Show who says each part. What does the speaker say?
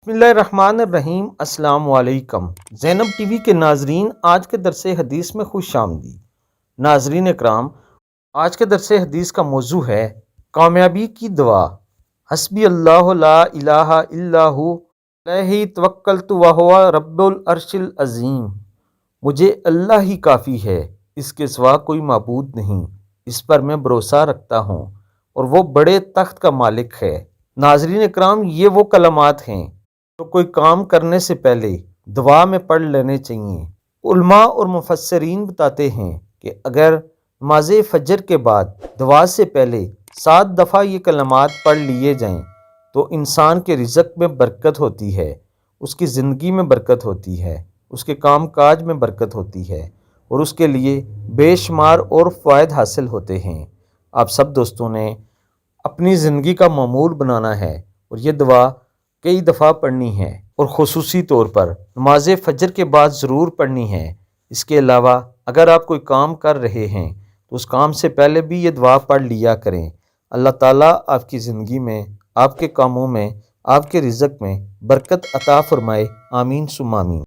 Speaker 1: बिस्मिल्लाहिर्रहमानिर्रहीम। अस्सलाम वालेकुम। ज़ैनब टीवी के नाजरीन, आज के दरस हदीस में खुश आमदीद। नाजरीन इकराम, आज के दरस हदीस का मौजू है कामयाबी की दुआ। हस्बी अल्लाह ला इलाहा इल्ला हु अलैहि तवक्कलतु व हुवा रब्बुल अर्शिल अज़ीम। मुझे अल्लाह ही काफ़ी है, इसके सिवा कोई माबूद नहीं। इस पर मैं भरोसा रखता हूँ और वो बड़े तख्त का मालिक है। नाजरीन इकराम, ये वो कलमात हैं तो कोई काम करने से पहले दुआ में पढ़ लेने चाहिए। उलमा और मुफस्सरीन बताते हैं कि अगर नमाज फजर के बाद दुआ से पहले 7 दफ़ा ये कलमात पढ़ लिए जाएं तो इंसान के रिज़्क़ में बरकत होती है, उसकी ज़िंदगी में बरकत होती है, उसके काम काज में बरकत होती है और उसके लिए बेशुमार और फ़वाइद हासिल होते हैं। आप सब दोस्तों ने अपनी ज़िंदगी का मामूल बनाना है और ये दुआ कई दफ़ा पढ़नी है और ख़ुसूसी तौर पर नमाज फजर के बाद ज़रूर पढ़नी है। इसके अलावा अगर आप कोई काम कर रहे हैं तो उस काम से पहले भी ये दुआ पढ़ लिया करें। अल्लाह ताला आपकी ज़िंदगी में, आपके कामों में, आपके रिज़्क़ में बरकत अता फ़रमाए। आमीन सुम्मा आमीन।